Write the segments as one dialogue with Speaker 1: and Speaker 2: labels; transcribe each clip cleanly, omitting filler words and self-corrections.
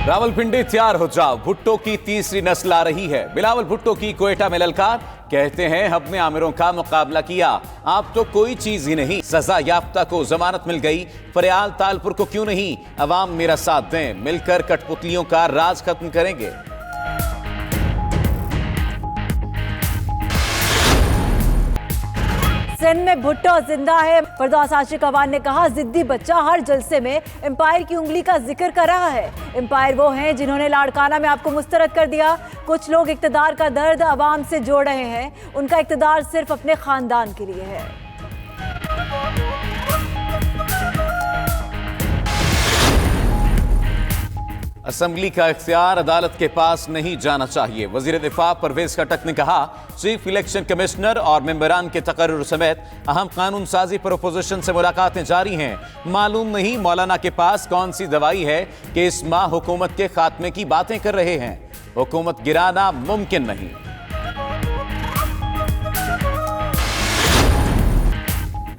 Speaker 1: रावलपिंडी तैयार हो जाओ, भुट्टो की तीसरी नस्ल आ रही है। बिलावल भुट्टो की कोयटा में ललकार, कहते हैं हमने आमिरों का मुकाबला किया, आप तो कोई चीज ही नहीं। सजा याफ्ता को जमानत मिल गई, फरियाल तालपुर को क्यों नहीं। अवाम मेरा साथ दें, मिलकर कठपुतलियों का राज खत्म करेंगे।
Speaker 2: सिंध में भुट्टो जिंदा है। फरदौस आशिक अवान ने कहा, जिद्दी बच्चा हर जलसे में एम्पायर की उंगली का जिक्र कर रहा है। एम्पायर वो हैं जिन्होंने लाड़काना में आपको मुस्तरद कर दिया। कुछ लोग इक्तदार का दर्द अवाम से जोड़ रहे हैं, उनका इक्तदार सिर्फ अपने खानदान के लिए है।
Speaker 1: असेंबली का इख्तियार अदालत के पास नहीं जाना चाहिए। वजीर दिफा परवेज खटक ने कहा, चीफ इलेक्शन कमिश्नर और मेंबरान के तकर्रुर समेत अहम कानून साजी पर अपोजिशन से मुलाकातें जारी हैं। मालूम नहीं मौलाना के पास कौन सी दवाई है कि इस माह हुकूमत के खात्मे की बातें कर रहे हैं। हुकूमत गिराना मुमकिन नहीं।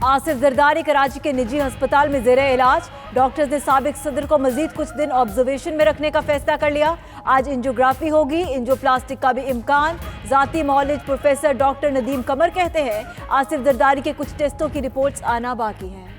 Speaker 2: आसिफ जरदारी कराची के निजी अस्पताल में जेर इलाज। डॉक्टर्स ने साबिक सदर को मजीद कुछ दिन ऑब्जर्वेशन में रखने का फैसला कर लिया। आज एंजियोग्राफी होगी, एंजियोप्लास्टिक का भी इम्कान। जाती मौलिज प्रोफेसर डॉक्टर नदीम कमर कहते हैं, आसिफ जरदारी के कुछ टेस्टों की रिपोर्ट्स आना बाकी हैं।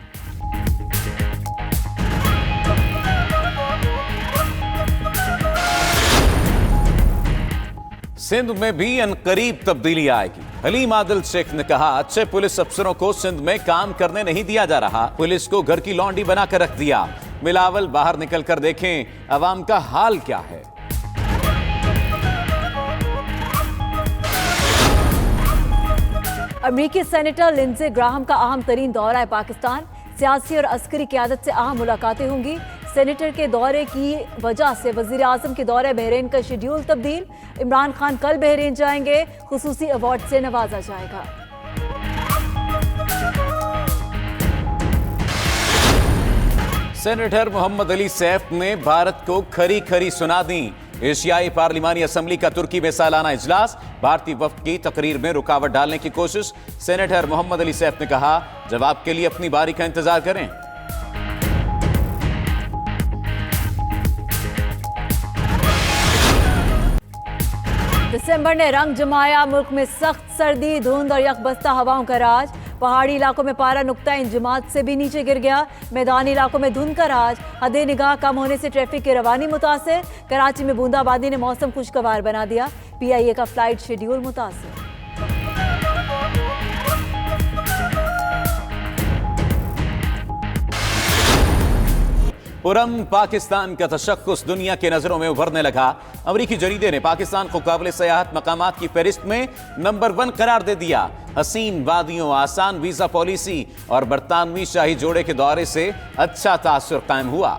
Speaker 1: सिंध में भी अनकरीब तब्दीली आएगी। हलीम आदिल शेख ने कहा, अच्छे पुलिस अफसरों को सिंध में काम करने नहीं दिया जा रहा, पुलिस को घर की लौंडी बनाकर रख दिया। बिलावल बाहर निकलकर देखें अवाम का हाल क्या है।
Speaker 2: अमेरिकी सेनेटर लिंडसे ग्राहम का अहम तरीन दौरा है पाकिस्तान। सियासी और अस्करी क़यादत से अहम मुलाकातें होंगी। सेनेटर के दौरे की वजह से वज़ीर आज़म के दौरे बहरीन का शेड्यूल तब्दील। इमरान खान कल बहरीन जाएंगे, खुसूसी अवार्ड से नवाजा जाएगा।
Speaker 1: सेनेटर मोहम्मद अली सैफ ने भारत को खरी खरी सुना दी। एशियाई पार्लिमानी असेंबली का तुर्की में सालाना इजलास, भारतीय वफ्द की तकरीर में रुकावट डालने की कोशिश। सेनेटर मोहम्मद अली सैफ ने कहा, जवाब के लिए अपनी बारी का इंतजार करें।
Speaker 2: दिसंबर ने रंग जमाया, मुल्क में सख्त सर्दी, धुंध और यकबस्ता हवाओं का राज। पहाड़ी इलाकों में पारा नुक्ता इंजमात से भी नीचे गिर गया। मैदानी इलाकों में धुंध का राज। हदे निगाह कम होने से ट्रैफिक की रवानी मुतासिर। कराची में बूंदाबांदी ने मौसम खुशगवार बना दिया। PIA का फ्लाइट शेड्यूल मुतासिर।
Speaker 1: पुरम पाकिस्तान का तशक्कुस दुनिया के नजरों में उभरने लगा। अमरीकी जरीदे ने पाकिस्तान को काबिल सयाहत मकामात की फहरिस्त में नंबर 1 करार दे दिया। हसीन वादियों, आसान वीजा पॉलिसी और बरतानवी शाही जोड़े के दौरे से अच्छा तासुर कायम हुआ।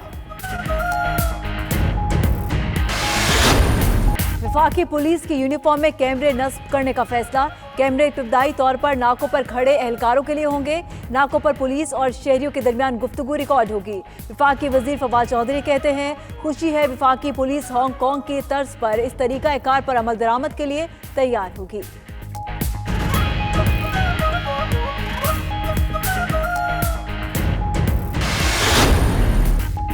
Speaker 2: वफाकी पुलिस की यूनिफॉर्म में कैमरे नस्ब करने का फैसला। कैमरे इब्तदाई तौर पर नाकों पर खड़े एहलकारों के लिए होंगे। नाकों पर पुलिस और शहरियों के दरमियान गुफ्तगू रिकॉर्ड होगी। वफाकी वजीर फवाद चौधरी कहते हैं, खुशी है वफाकी पुलिस हांगकांग की तर्ज पर इस तरीका कार पर अमल दरामद के लिए तैयार होगी।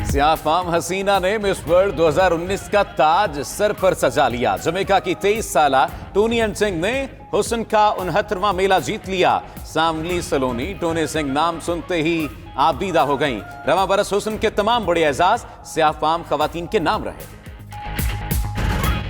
Speaker 1: सियाफाम हसीना ने मिस वर्ल्ड 2019 का ताज सर पर सजा लिया। जमैका की 23 साला टोनी सिंह ने हुस्न का 69वां मेला जीत लिया। सामली सलोनी टोनी सिंह नाम सुनते ही आबीदा हो गईं। रवां बरस हुस्न के तमाम बड़े एजाज सियाफाम खवातीन के नाम रहे।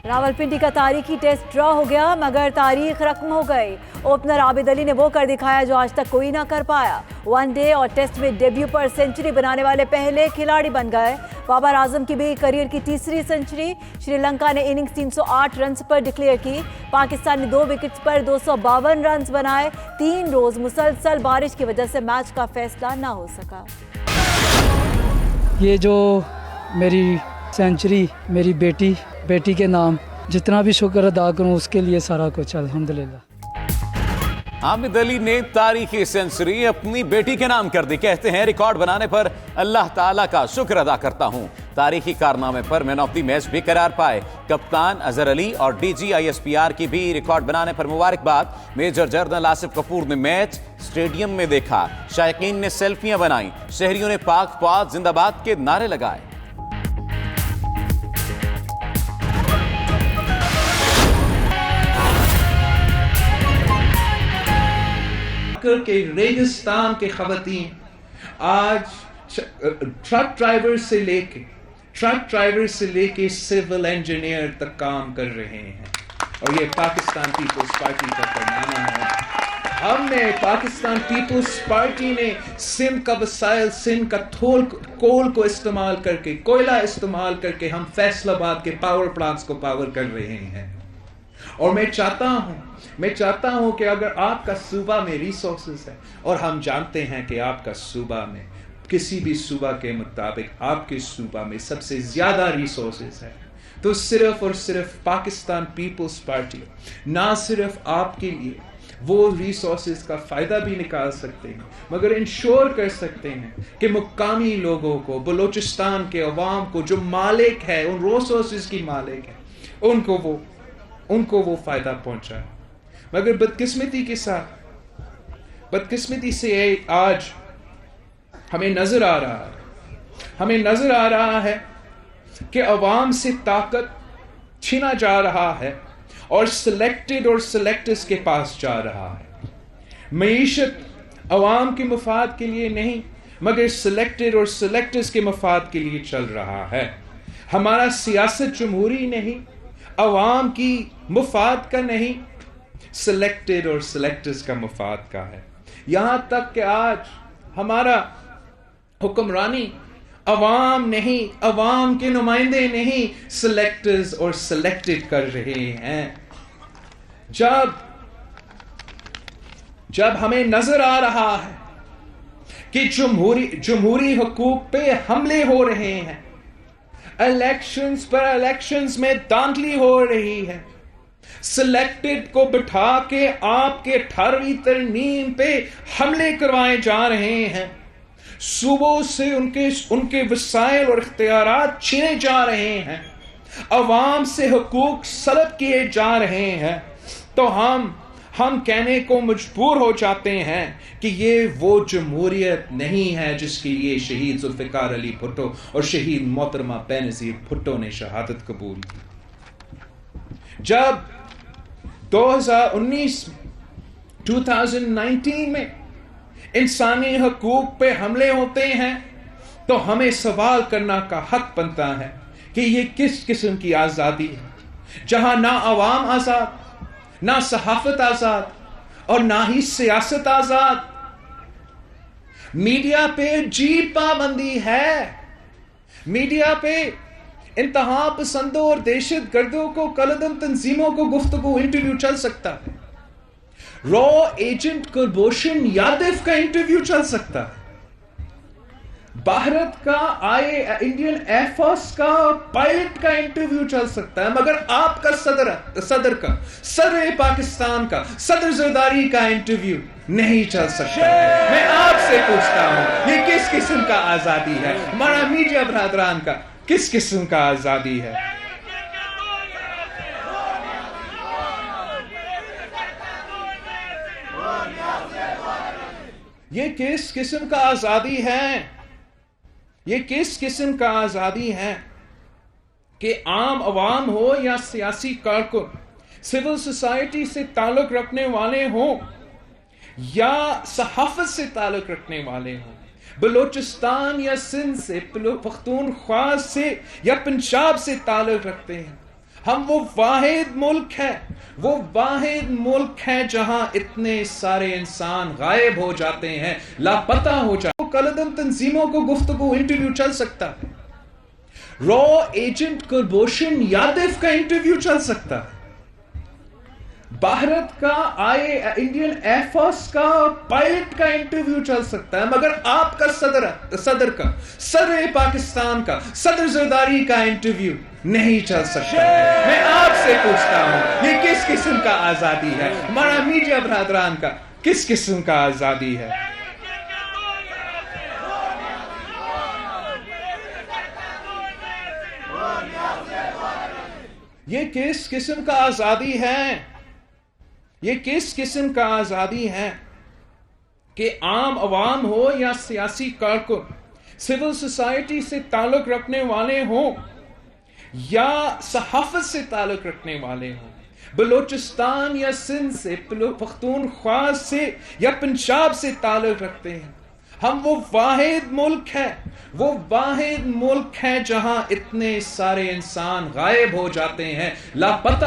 Speaker 2: रावलपिंडी का तारीखी टेस्ट ड्रॉ हो गया, मगर तारीख रकम हो गई। ओपनर आबिद अली ने वो कर दिखाया जो आज तक कोई ना कर पाया। वनडे और टेस्ट में डेब्यू पर सेंचुरी बनाने वाले पहले खिलाड़ी बन गए। बाबर आजम की भी करियर की तीसरी सेंचुरी। श्रीलंका ने इनिंग्स 308 रन पर डिक्लेयर की। पाकिस्तान ने 2 विकेट्स पर 252 रन बनाए। 3 रोज मुसलसल बारिश की वजह से मैच का फैसला ना हो सका।
Speaker 3: ये जो मेरी सेंचुरी, मेरी बेटी के नाम, जितना भी शुक्र अदा करूं उसके लिए सारा कुछ अल्हम्दुलिल्लाह।
Speaker 1: आबिद अली ने तारीखी सेंचुरी अपनी बेटी के नाम कर दी। कहते हैं, रिकॉर्ड बनाने पर अल्लाह ताला का शुक्र अदा करता हूं। तारीखी कारनामे पर मैन ऑफ द मैच भी करार पाए। कप्तान अजहर अली और DG ISPR की भी रिकॉर्ड बनाने पर मुबारकबाद। मेजर जनरल आसिफ कपूर ने मैच स्टेडियम में देखा। शायकीन ने सेल्फियां बनाई। शहरियों ने पाक फौज जिंदाबाद के नारे लगाए।
Speaker 4: بکر کے ریگستان کے خواتین آج ٹرک ڈرائیور سے لے کے سول انجینئر تک کام کر رہے ہیں، اور یہ پاکستان پیپلز پارٹی کا کارنامہ ہے۔ ہم نے پاکستان پیپلز پارٹی نے سندھ کا وسائل، سندھ کا کول کو استعمال کر کے، کوئلہ استعمال کر کے ہم فیصل آباد کے پاور پلانٹس کو پاور کر رہے ہیں۔ اور میں چاہتا ہوں کہ اگر آپ کا صوبہ میں ریسورسز ہے، اور ہم جانتے ہیں کہ آپ کا صوبہ میں کسی بھی صوبہ کے مطابق آپ کے صوبہ میں سب سے زیادہ ریسورسز ہے، تو صرف اور صرف پاکستان پیپلز پارٹی نہ صرف آپ کے لیے وہ ریسورسز کا فائدہ بھی نکال سکتے ہیں، مگر انشور کر سکتے ہیں کہ مقامی لوگوں کو، بلوچستان کے عوام کو جو مالک ہے، ان ریسورسز کی مالک ہے، ان کو وہ فائدہ پہنچائے۔ مگر بدقسمتی سے آج ہمیں نظر آ رہا ہے کہ عوام سے طاقت چھینا جا رہا ہے اور سلیکٹرز کے پاس جا رہا ہے۔ معیشت عوام کے مفاد کے لیے نہیں، مگر سلیکٹرز کے مفاد کے لیے چل رہا ہے۔ ہمارا سیاست جمہوری نہیں، عوام کی مفاد کا نہیں، سلیکٹرز کا مفاد کا ہے۔ یہاں تک کہ آج ہمارا حکمرانی عوام نہیں، عوام کے نمائندے نہیں، سلیکٹرز اور سلیکٹڈ کر رہے ہیں۔ جب ہمیں نظر آ رہا ہے کہ جمہوری حقوق پہ حملے ہو رہے ہیں، الیکشنز میں دھاندلی ہو رہی ہے، سلیکٹڈ کو بٹھا کے آپ کے 18ویں ترمیم پہ حملے کروائے جا رہے ہیں، صوبوں سے ان کے وسائل اور اختیارات چھینے جا رہے ہیں، عوام سے حقوق سلب کیے جا رہے ہیں، تو ہم کہنے کو مجبور ہو جاتے ہیں کہ یہ وہ جمہوریت نہیں ہے جس کے لیے شہید ذوالفقار علی بھٹو اور شہید محترمہ بینظیر بھٹو نے شہادت قبول کی۔ جب 2019 میں انسانی حقوق پہ حملے ہوتے ہیں تو ہمیں سوال کرنا کا حق بنتا ہے کہ یہ کس قسم کی آزادی ہے، جہاں نہ عوام آزاد، نہ صحافت آزاد اور نہ ہی سیاست آزاد۔ میڈیا پہ جی پابندی ہے، میڈیا پہ انتہا پسندوں اور دہشت گردوں کو، کالعدم تنظیموں کو گفتگو، انٹرویو چل سکتا ہے، رو ایجنٹ کلبھوشن یادو کا انٹرویو چل سکتا ہے، بھارت کا انڈین ایئر فورس کا پائلٹ کا انٹرویو چل سکتا ہے، مگر آپ کا صدر پاکستان کا، صدر زرداری کا انٹرویو نہیں چل سکتا ہے۔ میں آپ سے پوچھتا ہوں یہ کس قسم کا آزادی ہے؟ ہمارا میڈیا برادران کا کس قسم کا آزادی ہے؟ یہ کس قسم کا آزادی ہے؟ یہ کس قسم کا آزادی ہے کہ عام عوام ہو یا سیاسی کارکن، سول سوسائٹی سے تعلق رکھنے والے ہوں یا صحافت سے تعلق رکھنے والے ہوں، بلوچستان یا سندھ سے، پختونخوا سے یا پنجاب سے تعلق رکھتے ہیں، ہم وہ واحد ملک ہے جہاں اتنے سارے انسان غائب ہو جاتے ہیں، لاپتہ ہو جاتے ہیں۔ کالعدم تنظیموں کو گفتگو، انٹرویو چل سکتا ہے، رو ایجنٹ کلبھوشن یادو کا انٹرویو چل سکتا ہے، بھارت کا انڈین ایئر فورس کا پائلٹ کا انٹرویو چل سکتا ہے، مگر آپ کا صدر پاکستان کا، صدر زرداری کا انٹرویو نہیں چل سکتا ہے۔ میں آپ سے پوچھتا ہوں یہ کس قسم کا آزادی ہے؟ ہمارا میڈیا برادران کا کس قسم کا آزادی ہے؟ یہ کس قسم کا آزادی ہے؟ یہ کس قسم کا آزادی ہے کہ عام عوام ہو یا سیاسی کارکن، سول سوسائٹی سے تعلق رکھنے والے ہوں یا صحافت سے تعلق رکھنے والے ہوں، بلوچستان یا سندھ سے، پختونخوا سے یا پنجاب سے تعلق رکھتے ہیں. ہم وہ واحد ملک ہے جہاں اتنے سارے انسان غائب ہو جاتے ہیں، لاپتہ